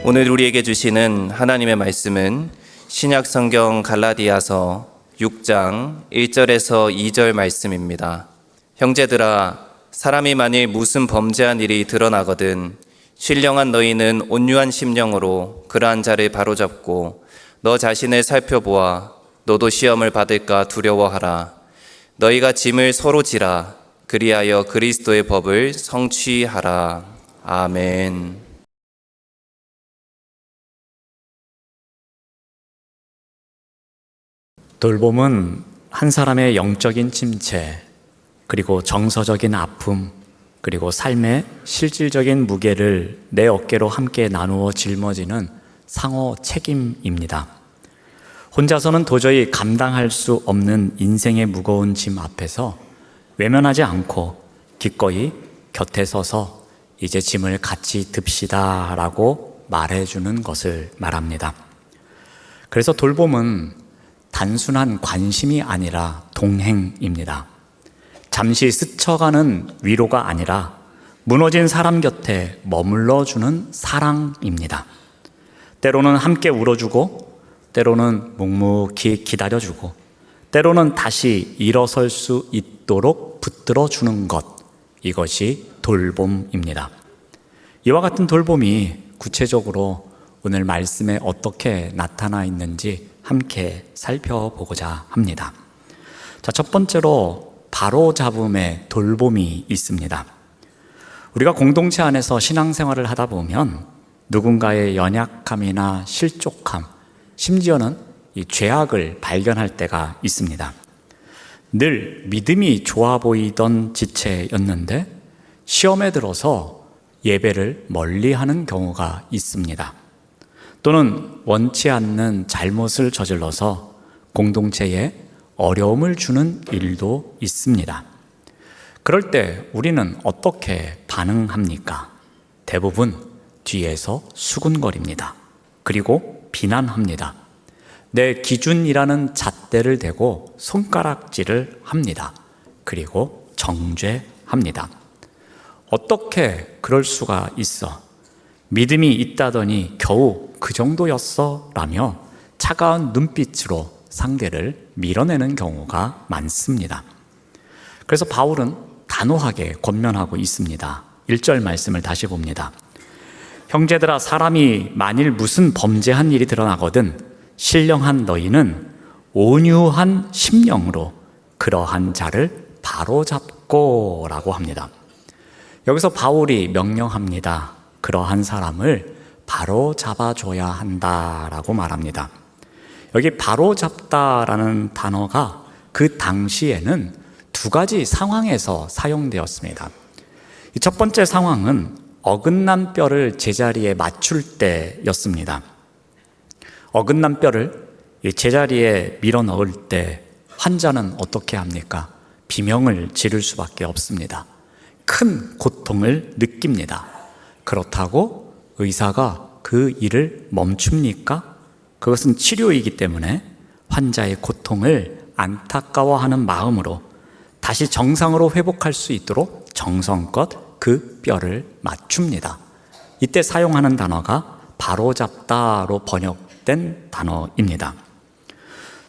오늘 우리에게 주시는 하나님의 말씀은 신약 성경 갈라디아서 6장 1절에서 2절 말씀입니다. 형제들아, 사람이 만일 무슨 범죄한 일이 드러나거든 신령한 너희는 온유한 심령으로 그러한 자를 바로잡고 너 자신을 살펴보아 너도 시험을 받을까 두려워하라. 너희가 짐을 서로 지라. 그리하여 그리스도의 법을 성취하라. 아멘. 돌봄은 한 사람의 영적인 침체, 그리고 정서적인 아픔, 그리고 삶의 실질적인 무게를 내 어깨로 함께 나누어 짊어지는 상호 책임입니다. 혼자서는 도저히 감당할 수 없는 인생의 무거운 짐 앞에서 외면하지 않고 기꺼이 곁에 서서 이제 짐을 같이 듭시다 라고 말해주는 것을 말합니다. 그래서 돌봄은 단순한 관심이 아니라 동행입니다. 잠시 스쳐가는 위로가 아니라 무너진 사람 곁에 머물러주는 사랑입니다. 때로는 함께 울어주고, 때로는 묵묵히 기다려주고, 때로는 다시 일어설 수 있도록 붙들어주는 것, 이것이 돌봄입니다. 이와 같은 돌봄이 구체적으로 오늘 말씀에 어떻게 나타나 있는지 함께 살펴보고자 합니다. 자, 첫 번째로 바로잡음의 돌봄이 있습니다. 우리가 공동체 안에서 신앙생활을 하다 보면 누군가의 연약함이나 실족함, 심지어는 이 죄악을 발견할 때가 있습니다. 늘 믿음이 좋아 보이던 지체였는데 시험에 들어서 예배를 멀리하는 경우가 있습니다. 또는 원치 않는 잘못을 저질러서 공동체에 어려움을 주는 일도 있습니다. 그럴 때 우리는 어떻게 반응합니까? 대부분 뒤에서 수군거립니다. 그리고 비난합니다. 내 기준이라는 잣대를 대고 손가락질을 합니다. 그리고 정죄합니다. 어떻게 그럴 수가 있어? 믿음이 있다더니 겨우 그 정도였어? 라며 차가운 눈빛으로 상대를 밀어내는 경우가 많습니다. 그래서 바울은 단호하게 권면하고 있습니다. 1절 말씀을 다시 봅니다. 형제들아, 사람이 만일 무슨 범죄한 일이 드러나거든 신령한 너희는 온유한 심령으로 그러한 자를 바로잡고 라고 합니다. 여기서 바울이 명령합니다. 그러한 사람을 바로 잡아줘야 한다라고 말합니다. 여기 바로 잡다라는 단어가 그 당시에는 두 가지 상황에서 사용되었습니다. 첫 번째 상황은 어긋난 뼈를 제자리에 맞출 때였습니다. 어긋난 뼈를 제자리에 밀어 넣을 때 환자는 어떻게 합니까? 비명을 지를 수밖에 없습니다. 큰 고통을 느낍니다. 그렇다고 의사가 그 일을 멈춥니까? 그것은 치료이기 때문에 환자의 고통을 안타까워하는 마음으로 다시 정상으로 회복할 수 있도록 정성껏 그 뼈를 맞춥니다. 이때 사용하는 단어가 바로잡다로 번역된 단어입니다.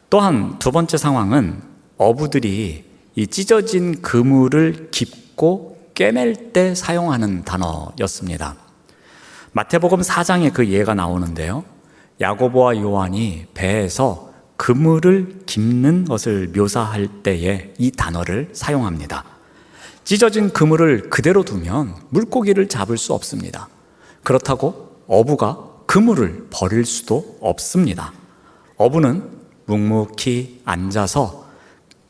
또한 두 번째 상황은 어부들이 이 찢어진 그물을 깁고 꿰맬 때 사용하는 단어였습니다. 마태복음 4장에 그 예가 나오는데요. 야고보와 요한이 배에서 그물을 깁는 것을 묘사할 때에 이 단어를 사용합니다. 찢어진 그물을 그대로 두면 물고기를 잡을 수 없습니다. 그렇다고 어부가 그물을 버릴 수도 없습니다. 어부는 묵묵히 앉아서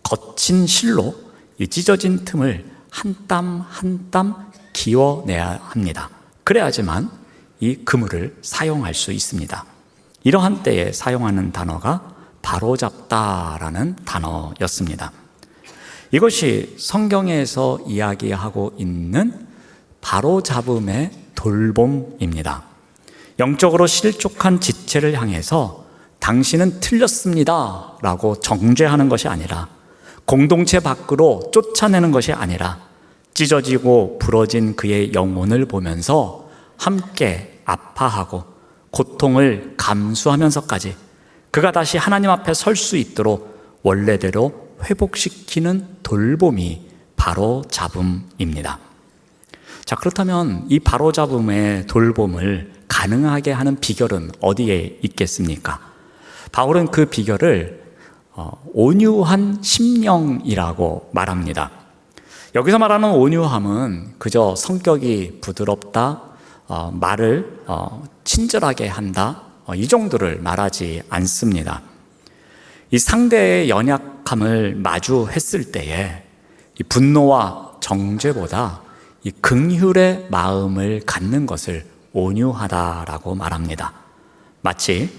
거친 실로 이 찢어진 틈을 한 땀 한 땀 기워내야 합니다. 그래야지만 이 그물을 사용할 수 있습니다. 이러한 때에 사용하는 단어가 바로잡다라는 단어였습니다. 이것이 성경에서 이야기하고 있는 바로잡음의 돌봄입니다. 영적으로 실족한 지체를 향해서 당신은 틀렸습니다 라고 정죄하는 것이 아니라, 공동체 밖으로 쫓아내는 것이 아니라, 찢어지고 부러진 그의 영혼을 보면서 함께 아파하고 고통을 감수하면서까지 그가 다시 하나님 앞에 설 수 있도록 원래대로 회복시키는 돌봄이 바로잡음입니다. 자, 그렇다면 이 바로잡음의 돌봄을 가능하게 하는 비결은 어디에 있겠습니까? 바울은 그 비결을 온유한 심령이라고 말합니다. 여기서 말하는 온유함은 그저 성격이 부드럽다, 말을 친절하게 한다, 이 정도를 말하지 않습니다. 이 상대의 연약함을 마주했을 때에 이 분노와 정죄보다 이 긍휼의 마음을 갖는 것을 온유하다라고 말합니다. 마치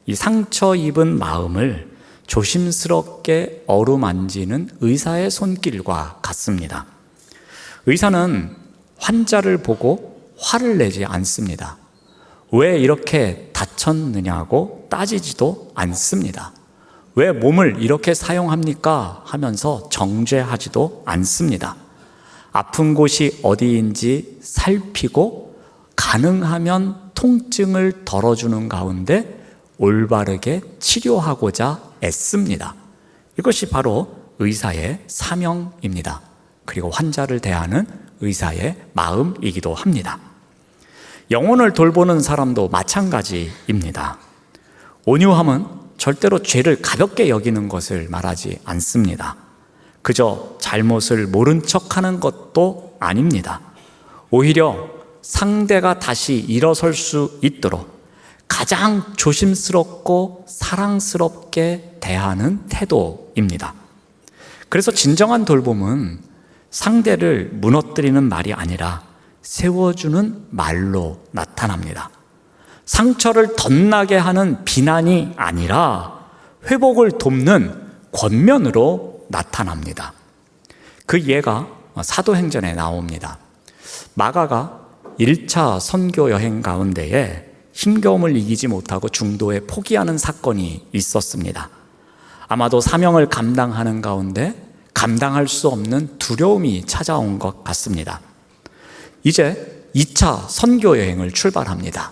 이 상처 입은 마음을 조심스럽게 어루만지는 의사의 손길과 같습니다. 의사는 환자를 보고 화를 내지 않습니다. 왜 이렇게 다쳤느냐고 따지지도 않습니다. 왜 몸을 이렇게 사용합니까? 하면서 정죄하지도 않습니다. 아픈 곳이 어디인지 살피고 가능하면 통증을 덜어주는 가운데 올바르게 치료하고자 애씁니다. 이것이 바로 의사의 사명입니다. 그리고 환자를 대하는 의사의 마음이기도 합니다. 영혼을 돌보는 사람도 마찬가지입니다. 온유함은 절대로 죄를 가볍게 여기는 것을 말하지 않습니다. 그저 잘못을 모른 척하는 것도 아닙니다. 오히려 상대가 다시 일어설 수 있도록 가장 조심스럽고 사랑스럽게 대하는 태도입니다. 그래서 진정한 돌봄은 상대를 무너뜨리는 말이 아니라 세워주는 말로 나타납니다. 상처를 덧나게 하는 비난이 아니라 회복을 돕는 권면으로 나타납니다. 그 예가 사도행전에 나옵니다. 마가가 1차 선교 여행 가운데에 힘겨움을 이기지 못하고 중도에 포기하는 사건이 있었습니다. 아마도 사명을 감당하는 가운데 감당할 수 없는 두려움이 찾아온 것 같습니다. 이제 2차 선교 여행을 출발합니다.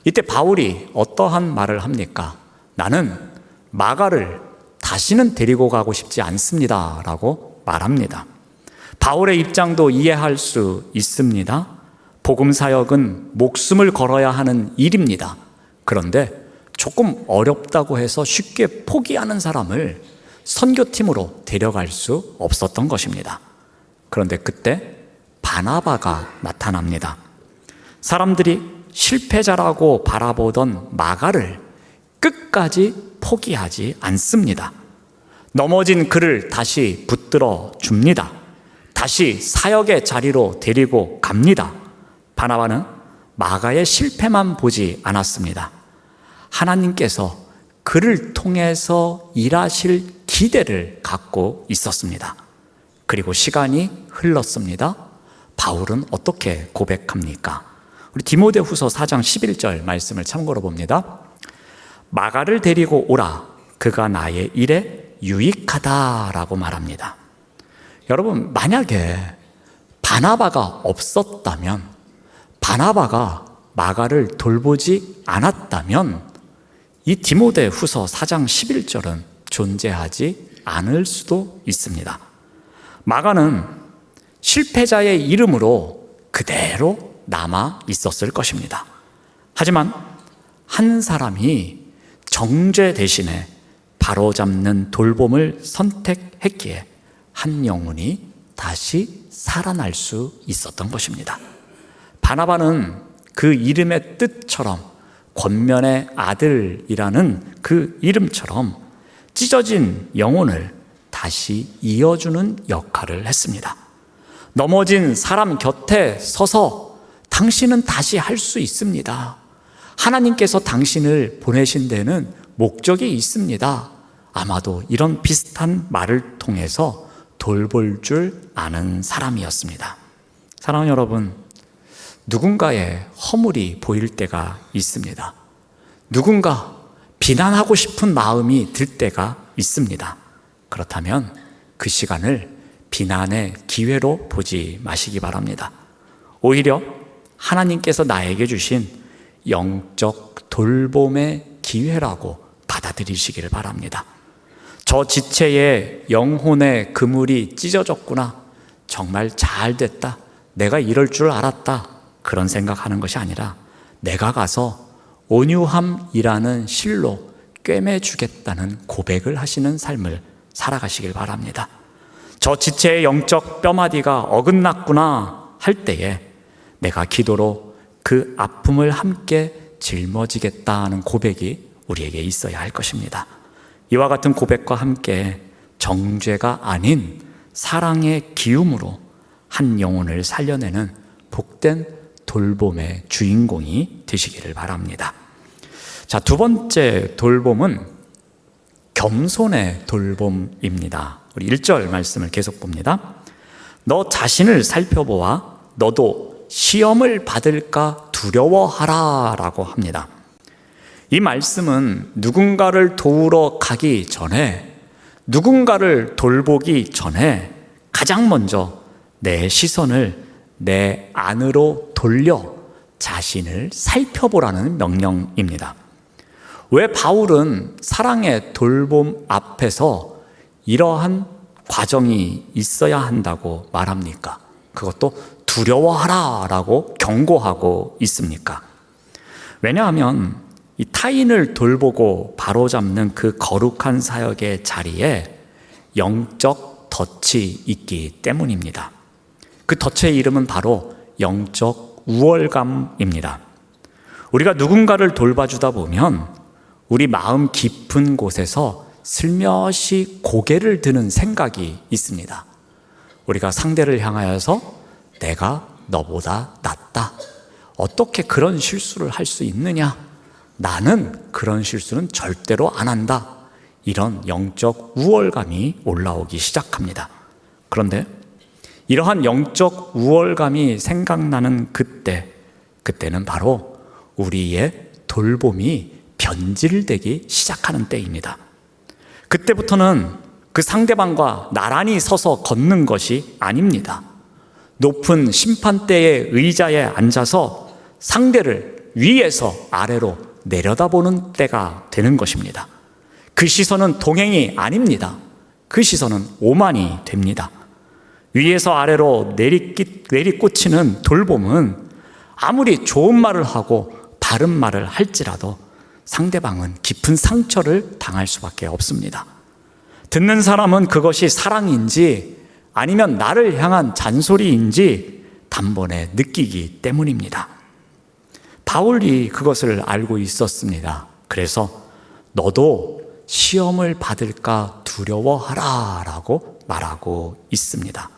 이때 바울이 어떠한 말을 합니까? 나는 마가를 다시는 데리고 가고 싶지 않습니다 라고 말합니다. 바울의 입장도 이해할 수 있습니다. 복음 사역은 목숨을 걸어야 하는 일입니다. 그런데 조금 어렵다고 해서 쉽게 포기하는 사람을 선교팀으로 데려갈 수 없었던 것입니다. 그런데 그때 바나바가 나타납니다. 사람들이 실패자라고 바라보던 마가를 끝까지 포기하지 않습니다. 넘어진 그를 다시 붙들어 줍니다. 다시 사역의 자리로 데리고 갑니다. 바나바는 마가의 실패만 보지 않았습니다. 하나님께서 그를 통해서 일하실 기대를 갖고 있었습니다. 그리고 시간이 흘렀습니다. 바울은 어떻게 고백합니까? 우리 디모데후서 4장 11절 말씀을 참고로 봅니다. 마가를 데리고 오라. 그가 나의 일에 유익하다라고 말합니다. 여러분, 만약에 바나바가 없었다면, 바나바가 마가를 돌보지 않았다면 이 디모데후서 4장 11절은 존재하지 않을 수도 있습니다. 마가는 실패자의 이름으로 그대로 남아 있었을 것입니다. 하지만 한 사람이 정죄 대신에 바로잡는 돌봄을 선택했기에 한 영혼이 다시 살아날 수 있었던 것입니다. 바나바는 그 이름의 뜻처럼 권면의 아들이라는 그 이름처럼 찢어진 영혼을 다시 이어주는 역할을 했습니다. 넘어진 사람 곁에 서서 당신은 다시 할 수 있습니다. 하나님께서 당신을 보내신 데는 목적이 있습니다. 아마도 이런 비슷한 말을 통해서 돌볼 줄 아는 사람이었습니다. 사랑하는 여러분, 누군가의 허물이 보일 때가 있습니다. 누군가 비난하고 싶은 마음이 들 때가 있습니다. 그렇다면 그 시간을 비난의 기회로 보지 마시기 바랍니다. 오히려 하나님께서 나에게 주신 영적 돌봄의 기회라고 받아들이시기를 바랍니다. 저 지체의 영혼의 그물이 찢어졌구나. 정말 잘 됐다. 내가 이럴 줄 알았다. 그런 생각하는 것이 아니라 내가 가서 온유함이라는 실로 꿰매주겠다는 고백을 하시는 삶을 살아가시길 바랍니다. 저 지체의 영적 뼈마디가 어긋났구나 할 때에 내가 기도로 그 아픔을 함께 짊어지겠다는 고백이 우리에게 있어야 할 것입니다. 이와 같은 고백과 함께 정죄가 아닌 사랑의 기움으로 한 영혼을 살려내는 복된 돌봄의 주인공이 되시기를 바랍니다. 자, 두 번째 돌봄은 겸손의 돌봄입니다. 우리 1절 말씀을 계속 봅니다. 너 자신을 살펴보아 너도 시험을 받을까 두려워하라 라고 합니다. 이 말씀은 누군가를 도우러 가기 전에, 누군가를 돌보기 전에 가장 먼저 내 시선을 내 안으로 돌려 자신을 살펴보라는 명령입니다. 왜 바울은 사랑의 돌봄 앞에서 이러한 과정이 있어야 한다고 말합니까? 그것도 두려워하라 라고 경고하고 있습니까? 왜냐하면 이 타인을 돌보고 바로잡는 그 거룩한 사역의 자리에 영적 덫이 있기 때문입니다. 그 덫의 이름은 바로 영적 우월감입니다. 우리가 누군가를 돌봐주다 보면 우리 마음 깊은 곳에서 슬며시 고개를 드는 생각이 있습니다. 우리가 상대를 향하여서 내가 너보다 낫다. 어떻게 그런 실수를 할 수 있느냐? 나는 그런 실수는 절대로 안 한다. 이런 영적 우월감이 올라오기 시작합니다. 그런데 이러한 영적 우월감이 생각나는 그때는 바로 우리의 돌봄이 변질되기 시작하는 때입니다. 그때부터는 그 상대방과 나란히 서서 걷는 것이 아닙니다. 높은 심판대의 의자에 앉아서 상대를 위에서 아래로 내려다보는 때가 되는 것입니다. 그 시선은 동행이 아닙니다. 그 시선은 오만이 됩니다. 위에서 아래로 내리꽂히는 돌봄은 아무리 좋은 말을 하고 바른 말을 할지라도 상대방은 깊은 상처를 당할 수밖에 없습니다. 듣는 사람은 그것이 사랑인지 아니면 나를 향한 잔소리인지 단번에 느끼기 때문입니다. 바울이 그것을 알고 있었습니다. 그래서 너도 시험을 받을까 두려워하라 라고 말하고 있습니다.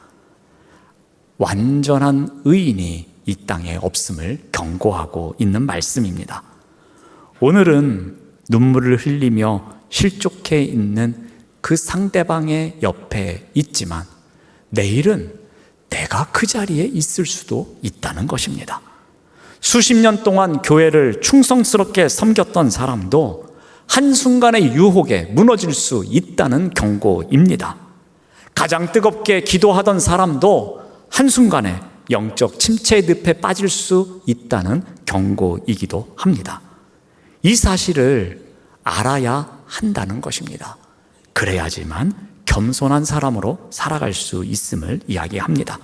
완전한 의인이 이 땅에 없음을 경고하고 있는 말씀입니다. 오늘은 눈물을 흘리며 실족해 있는 그 상대방의 옆에 있지만 내일은 내가 그 자리에 있을 수도 있다는 것입니다. 수십 년 동안 교회를 충성스럽게 섬겼던 사람도 한순간의 유혹에 무너질 수 있다는 경고입니다. 가장 뜨겁게 기도하던 사람도 한순간에 영적 침체의 늪에 빠질 수 있다는 경고이기도 합니다. 이 사실을 알아야 한다는 것입니다. 그래야지만 겸손한 사람으로 살아갈 수 있음을 이야기합니다.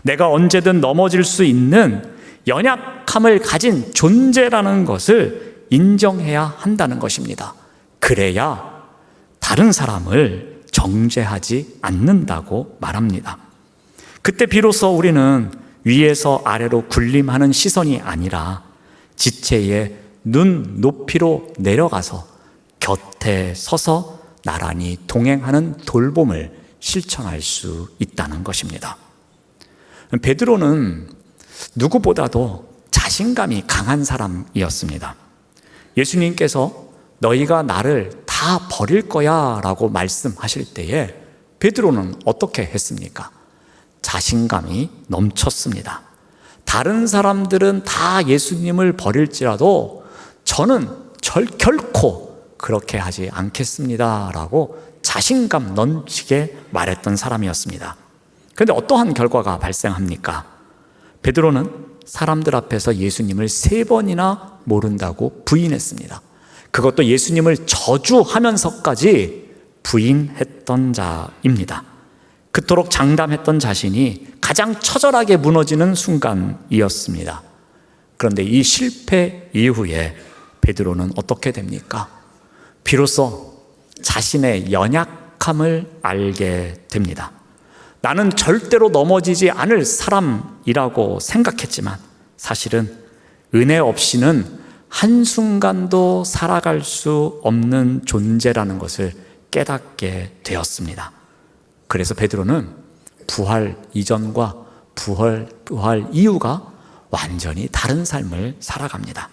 내가 언제든 넘어질 수 있는 연약함을 가진 존재라는 것을 인정해야 한다는 것입니다. 그래야 다른 사람을 정죄하지 않는다고 말합니다. 그때 비로소 우리는 위에서 아래로 군림하는 시선이 아니라 지체의 눈 높이로 내려가서 곁에 서서 나란히 동행하는 돌봄을 실천할 수 있다는 것입니다. 베드로는 누구보다도 자신감이 강한 사람이었습니다. 예수님께서 너희가 나를 다 버릴 거야 라고 말씀하실 때에 베드로는 어떻게 했습니까? 자신감이 넘쳤습니다. 다른 사람들은 다 예수님을 버릴지라도 저는 결코 그렇게 하지 않겠습니다 라고 자신감 넘치게 말했던 사람이었습니다. 그런데 어떠한 결과가 발생합니까? 베드로는 사람들 앞에서 예수님을 3번이나 모른다고 부인했습니다. 그것도 예수님을 저주하면서까지 부인했던 자입니다. 그토록 장담했던 자신이 가장 처절하게 무너지는 순간이었습니다. 그런데 이 실패 이후에 베드로는 어떻게 됩니까? 비로소 자신의 연약함을 알게 됩니다. 나는 절대로 넘어지지 않을 사람이라고 생각했지만 사실은 은혜 없이는 한순간도 살아갈 수 없는 존재라는 것을 깨닫게 되었습니다. 그래서 베드로는 부활 이전과 부활 이후가 완전히 다른 삶을 살아갑니다.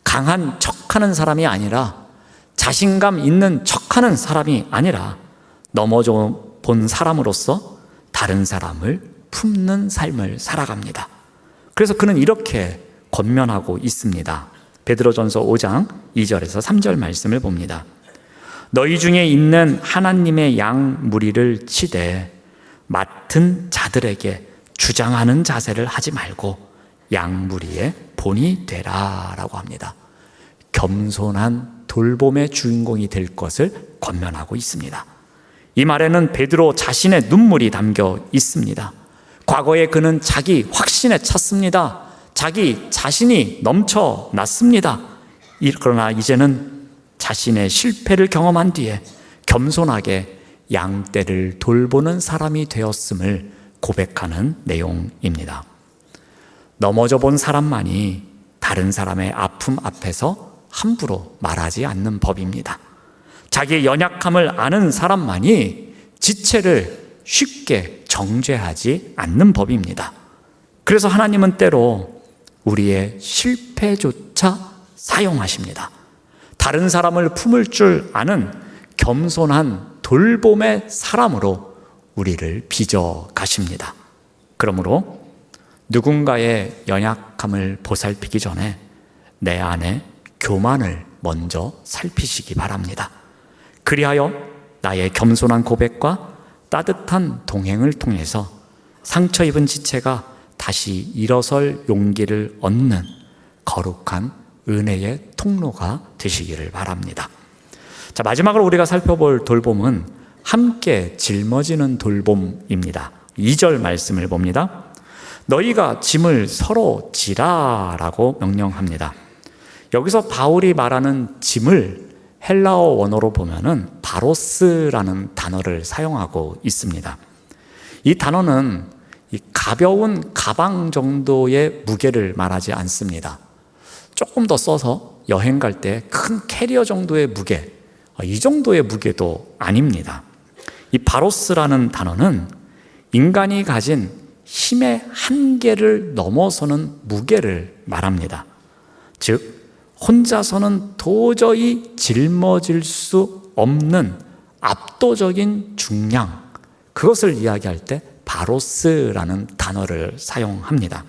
강한 척하는 사람이 아니라, 자신감 있는 척하는 사람이 아니라 넘어져 본 사람으로서 다른 사람을 품는 삶을 살아갑니다. 그래서 그는 이렇게 권면하고 있습니다. 베드로전서 5장 2절에서 3절 말씀을 봅니다. 너희 중에 있는 하나님의 양 무리를 치되 맡은 자들에게 주장하는 자세를 하지 말고 양 무리의 본이 되라 라고 합니다. 겸손한 돌봄의 주인공이 될 것을 권면하고 있습니다. 이 말에는 베드로 자신의 눈물이 담겨 있습니다. 과거에 그는 자기 확신에 찼습니다. 자기 자신이 넘쳐났습니다. 그러나 이제는 자신의 실패를 경험한 뒤에 겸손하게 양떼를 돌보는 사람이 되었음을 고백하는 내용입니다. 넘어져 본 사람만이 다른 사람의 아픔 앞에서 함부로 말하지 않는 법입니다. 자기의 연약함을 아는 사람만이 지체를 쉽게 정죄하지 않는 법입니다. 그래서 하나님은 때로 우리의 실패조차 사용하십니다. 다른 사람을 품을 줄 아는 겸손한 돌봄의 사람으로 우리를 빚어 가십니다. 그러므로 누군가의 연약함을 보살피기 전에 내 안에 교만을 먼저 살피시기 바랍니다. 그리하여 나의 겸손한 고백과 따뜻한 동행을 통해서 상처 입은 지체가 다시 일어설 용기를 얻는 거룩한 은혜의 통로가 되시기를 바랍니다. 자, 마지막으로 우리가 살펴볼 돌봄은 함께 짊어지는 돌봄입니다. 2절 말씀을 봅니다. 너희가 짐을 서로 지라라고 명령합니다. 여기서 바울이 말하는 짐을 헬라어 원어로 보면은 바로스라는 단어를 사용하고 있습니다. 이 단어는 이 가벼운 가방 정도의 무게를 말하지 않습니다. 조금 더 써서 여행 갈 때 큰 캐리어 정도의 무게, 이 정도의 무게도 아닙니다. 이 바로스라는 단어는 인간이 가진 힘의 한계를 넘어서는 무게를 말합니다. 즉 혼자서는 도저히 짊어질 수 없는 압도적인 중량, 그것을 이야기할 때 바로스라는 단어를 사용합니다.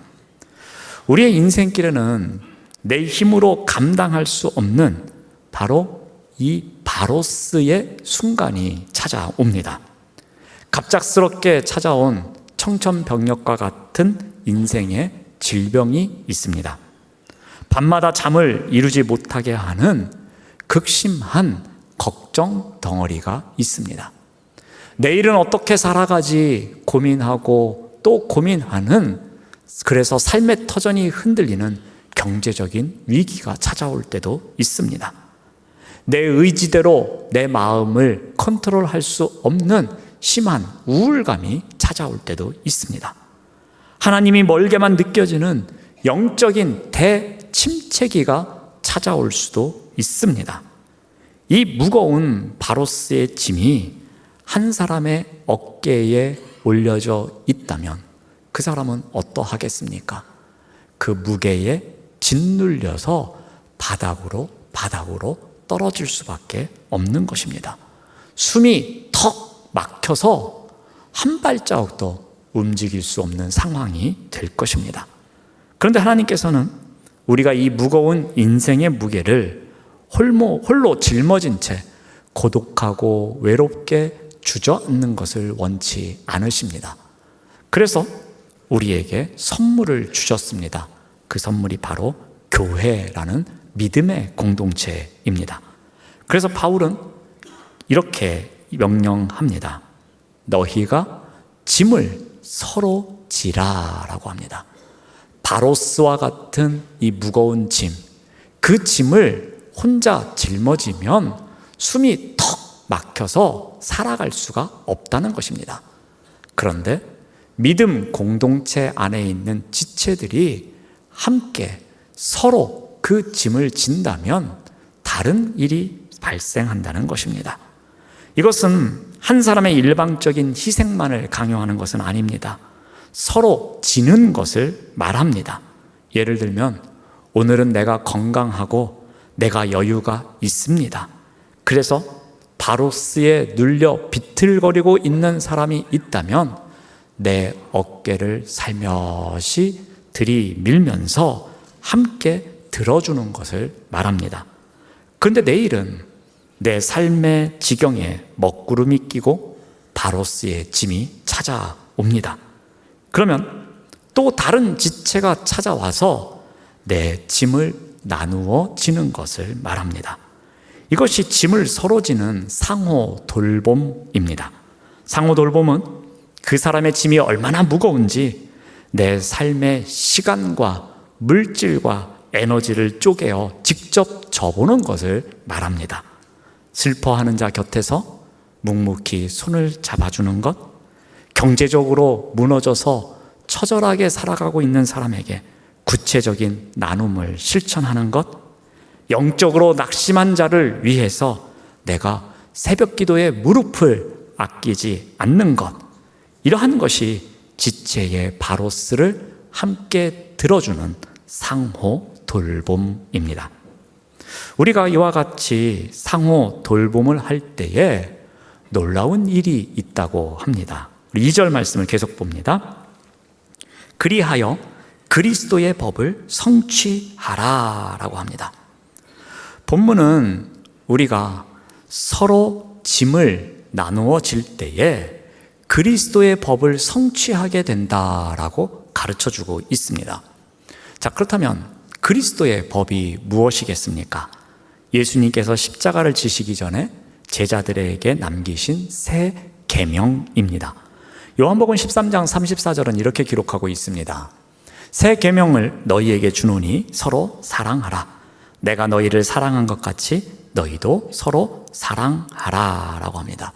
우리의 인생길에는 내 힘으로 감당할 수 없는 바로 이 바로스의 순간이 찾아옵니다. 갑작스럽게 찾아온 청천벽력과 같은 인생의 질병이 있습니다. 밤마다 잠을 이루지 못하게 하는 극심한 걱정 덩어리가 있습니다. 내일은 어떻게 살아가지 고민하고 또 고민하는, 그래서 삶의 터전이 흔들리는 경제적인 위기가 찾아올 때도 있습니다. 내 의지대로 내 마음을 컨트롤할 수 없는 심한 우울감이 찾아올 때도 있습니다. 하나님이 멀게만 느껴지는 영적인 대침체기가 찾아올 수도 있습니다. 이 무거운 바로스의 짐이 한 사람의 어깨에 올려져 있다면 그 사람은 어떠하겠습니까? 그 무게에 짓눌려서 바닥으로 떨어질 수밖에 없는 것입니다. 숨이 턱 막혀서 한 발자국도 움직일 수 없는 상황이 될 것입니다. 그런데 하나님께서는 우리가 이 무거운 인생의 무게를 홀로 짊어진 채 고독하고 외롭게 주저앉는 것을 원치 않으십니다. 그래서 우리에게 선물을 주셨습니다. 그 선물이 바로 교회라는 믿음의 공동체입니다. 그래서 바울은 이렇게 명령합니다. 너희가 짐을 서로 지라라고 합니다. 바로스와 같은 이 무거운 짐, 그 짐을 혼자 짊어지면 숨이 턱 막혀서 살아갈 수가 없다는 것입니다. 그런데 믿음 공동체 안에 있는 지체들이 함께 서로 그 짐을 진다면 다른 일이 발생한다는 것입니다. 이것은 한 사람의 일방적인 희생만을 강요하는 것은 아닙니다. 서로 지는 것을 말합니다. 예를 들면 오늘은 내가 건강하고 내가 여유가 있습니다. 그래서 바로스에 눌려 비틀거리고 있는 사람이 있다면 내 어깨를 살며시 들이밀면서 함께 들어주는 것을 말합니다. 그런데 내일은 내 삶의 지경에 먹구름이 끼고 바로스의 짐이 찾아옵니다. 그러면 또 다른 지체가 찾아와서 내 짐을 나누어 지는 것을 말합니다. 이것이 짐을 서로 지는 상호 돌봄입니다. 상호 돌봄은 그 사람의 짐이 얼마나 무거운지 내 삶의 시간과 물질과 에너지를 쪼개어 직접 져보는 것을 말합니다. 슬퍼하는 자 곁에서 묵묵히 손을 잡아주는 것, 경제적으로 무너져서 처절하게 살아가고 있는 사람에게 구체적인 나눔을 실천하는 것, 영적으로 낙심한 자를 위해서 내가 새벽 기도에 무릎을 아끼지 않는 것, 이러한 것이 지체의 바로스를 함께 들어주는 상호 돌봄입니다. 우리가 이와 같이 상호 돌봄을 할 때에 놀라운 일이 있다고 합니다. 2절 말씀을 계속 봅니다. 그리하여 그리스도의 법을 성취하라 라고 합니다. 본문은 우리가 서로 짐을 나누어 질 때에 그리스도의 법을 성취하게 된다라고 가르쳐주고 있습니다. 자, 그렇다면 그리스도의 법이 무엇이겠습니까? 예수님께서 십자가를 지시기 전에 제자들에게 남기신 새 계명입니다. 요한복음 13장 34절은 이렇게 기록하고 있습니다. 새 계명을 너희에게 주노니 서로 사랑하라. 내가 너희를 사랑한 것 같이 너희도 서로 사랑하라 라고 합니다.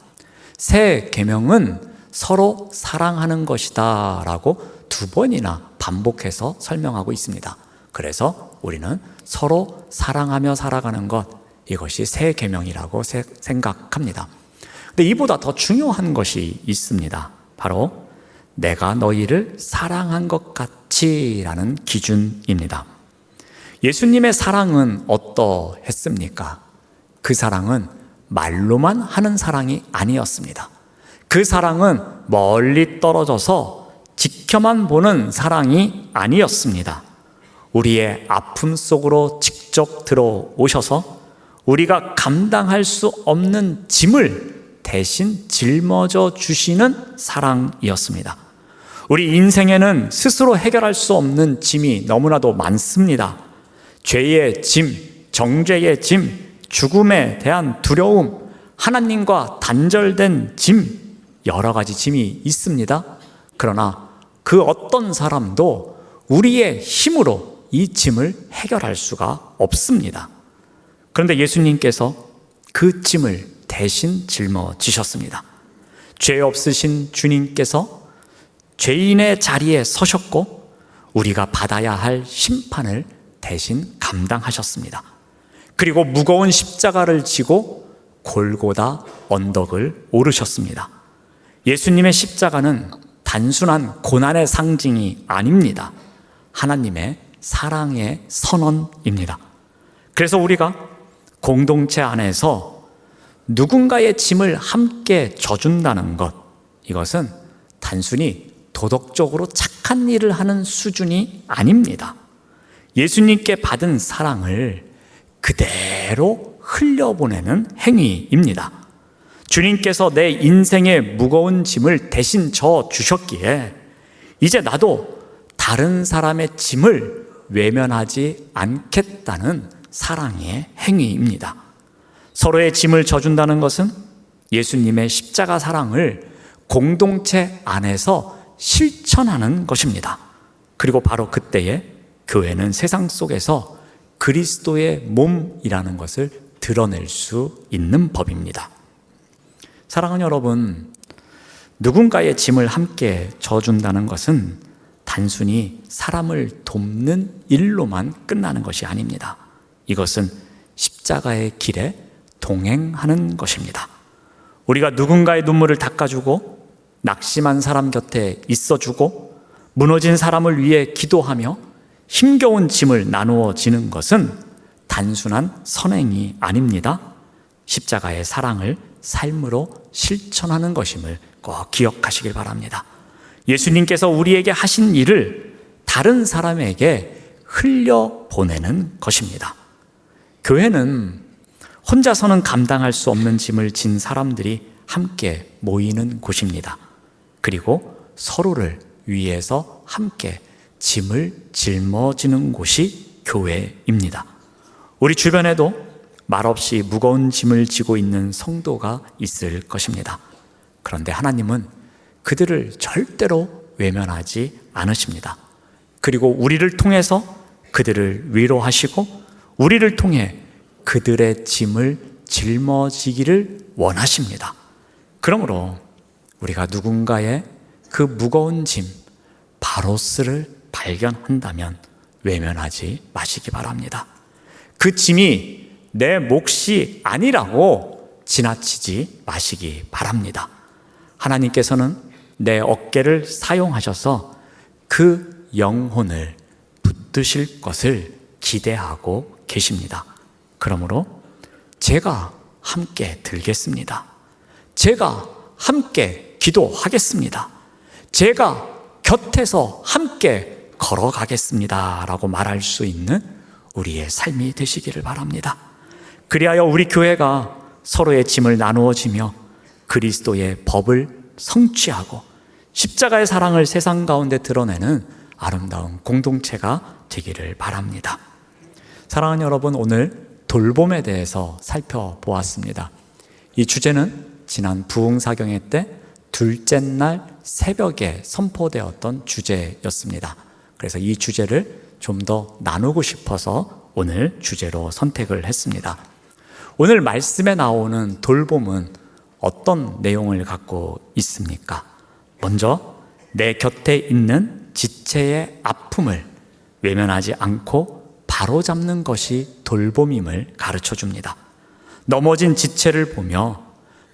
새 계명은 서로 사랑하는 것이다 라고 2번이나 반복해서 설명하고 있습니다. 그래서 우리는 서로 사랑하며 살아가는 것, 이것이 새 계명이라고 생각합니다. 근데 이보다 더 중요한 것이 있습니다. 바로 내가 너희를 사랑한 것 같이 라는 기준입니다. 예수님의 사랑은 어떠했습니까? 그 사랑은 말로만 하는 사랑이 아니었습니다. 그 사랑은 멀리 떨어져서 지켜만 보는 사랑이 아니었습니다. 우리의 아픔 속으로 직접 들어오셔서 우리가 감당할 수 없는 짐을 대신 짊어져 주시는 사랑이었습니다. 우리 인생에는 스스로 해결할 수 없는 짐이 너무나도 많습니다. 죄의 짐, 정죄의 짐, 죽음에 대한 두려움, 하나님과 단절된 짐, 여러 가지 짐이 있습니다. 그러나 그 어떤 사람도 우리의 힘으로 이 짐을 해결할 수가 없습니다. 그런데 예수님께서 그 짐을 대신 짊어지셨습니다. 죄 없으신 주님께서 죄인의 자리에 서셨고 우리가 받아야 할 심판을 대신 감당하셨습니다. 그리고 무거운 십자가를 지고 골고다 언덕을 오르셨습니다. 예수님의 십자가는 단순한 고난의 상징이 아닙니다. 하나님의 사랑의 선언입니다. 그래서 우리가 공동체 안에서 누군가의 짐을 함께 져준다는 것, 이것은 단순히 도덕적으로 착한 착한 일을 하는 수준이 아닙니다. 예수님께 받은 사랑을 그대로 흘려보내는 행위입니다. 주님께서 내 인생의 무거운 짐을 대신 져 주셨기에 이제 나도 다른 사람의 짐을 외면하지 않겠다는 사랑의 행위입니다. 서로의 짐을 져준다는 것은 예수님의 십자가 사랑을 공동체 안에서 실천하는 것입니다. 그리고 바로 그때에 교회는 세상 속에서 그리스도의 몸이라는 것을 드러낼 수 있는 법입니다. 사랑하는 여러분, 누군가의 짐을 함께 져준다는 것은 단순히 사람을 돕는 일로만 끝나는 것이 아닙니다. 이것은 십자가의 길에 동행하는 것입니다. 우리가 누군가의 눈물을 닦아주고 낙심한 사람 곁에 있어주고 무너진 사람을 위해 기도하며 힘겨운 짐을 나누어 지는 것은 단순한 선행이 아닙니다. 십자가의 사랑을 삶으로 실천하는 것임을 꼭 기억하시길 바랍니다. 예수님께서 우리에게 하신 일을 다른 사람에게 흘려보내는 것입니다. 교회는 혼자서는 감당할 수 없는 짐을 진 사람들이 함께 모이는 곳입니다. 그리고 서로를 위해서 함께 짐을 짊어지는 곳이 교회입니다. 우리 주변에도 말없이 무거운 짐을 지고 있는 성도가 있을 것입니다. 그런데 하나님은 그들을 절대로 외면하지 않으십니다. 그리고 우리를 통해서 그들을 위로하시고 우리를 통해 그들의 짐을 짊어지기를 원하십니다. 그러므로 우리가 누군가의 그 무거운 짐, 바로스를 발견한다면 외면하지 마시기 바랍니다. 그 짐이 내 몫이 아니라고 지나치지 마시기 바랍니다. 하나님께서는 내 어깨를 사용하셔서 그 영혼을 붙드실 것을 기대하고 계십니다. 그러므로 제가 함께 들겠습니다. 제가 함께 기도하겠습니다. 제가 곁에서 함께 걸어가겠습니다 라고 말할 수 있는 우리의 삶이 되시기를 바랍니다. 그리하여 우리 교회가 서로의 짐을 나누어지며 그리스도의 법을 성취하고 십자가의 사랑을 세상 가운데 드러내는 아름다운 공동체가 되기를 바랍니다. 사랑하는 여러분, 오늘 돌봄에 대해서 살펴보았습니다. 이 주제는 지난 부흥사경회 때 둘째 날 새벽에 선포되었던 주제였습니다. 그래서 이 주제를 좀 더 나누고 싶어서 오늘 주제로 선택을 했습니다. 오늘 말씀에 나오는 돌봄은 어떤 내용을 갖고 있습니까? 먼저 내 곁에 있는 지체의 아픔을 외면하지 않고 바로잡는 것이 돌봄임을 가르쳐 줍니다. 넘어진 지체를 보며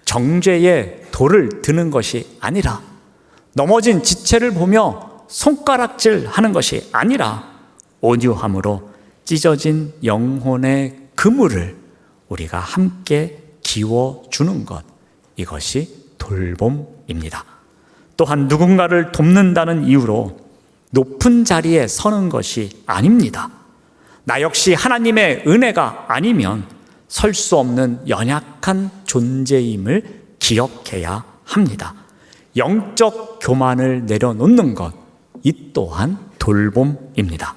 정죄의 돌을 드는 것이 아니라, 넘어진 지체를 보며 손가락질 하는 것이 아니라 온유함으로 찢어진 영혼의 그물을 우리가 함께 기워주는 것, 이것이 돌봄입니다. 또한 누군가를 돕는다는 이유로 높은 자리에 서는 것이 아닙니다. 나 역시 하나님의 은혜가 아니면 설 수 없는 연약한 존재임을 기억해야 합니다. 영적 교만을 내려놓는 것, 이 또한 돌봄입니다.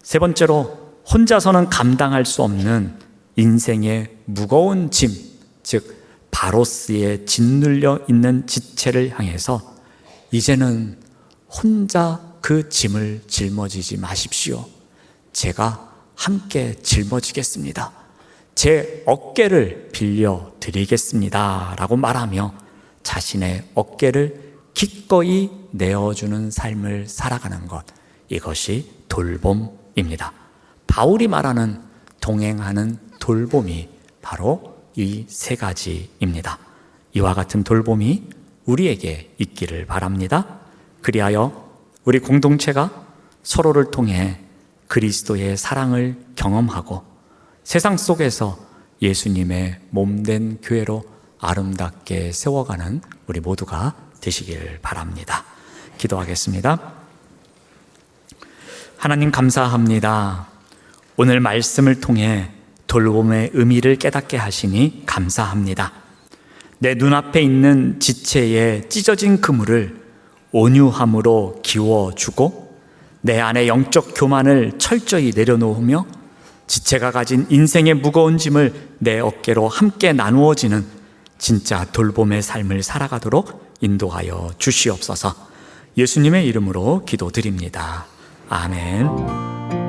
세 번째로, 혼자서는 감당할 수 없는 인생의 무거운 짐, 즉 바로스에 짓눌려 있는 지체를 향해서 이제는 혼자 그 짐을 짊어지지 마십시오. 제가 함께 짊어지겠습니다. 제 어깨를 빌려드리겠습니다 라고 말하며 자신의 어깨를 기꺼이 내어주는 삶을 살아가는 것, 이것이 돌봄입니다. 바울이 말하는 동행하는 돌봄이 바로 이 세 가지입니다. 이와 같은 돌봄이 우리에게 있기를 바랍니다. 그리하여 우리 공동체가 서로를 통해 그리스도의 사랑을 경험하고 세상 속에서 예수님의 몸된 교회로 아름답게 세워가는 우리 모두가 되시길 바랍니다. 기도하겠습니다. 하나님 감사합니다. 오늘 말씀을 통해 돌봄의 의미를 깨닫게 하시니 감사합니다. 내 눈앞에 있는 지체의 찢어진 그물을 온유함으로 기워주고 내 안의 영적 교만을 철저히 내려놓으며 지체가 가진 인생의 무거운 짐을 내 어깨로 함께 나누어지는 진짜 돌봄의 삶을 살아가도록 인도하여 주시옵소서. 예수님의 이름으로 기도드립니다. 아멘.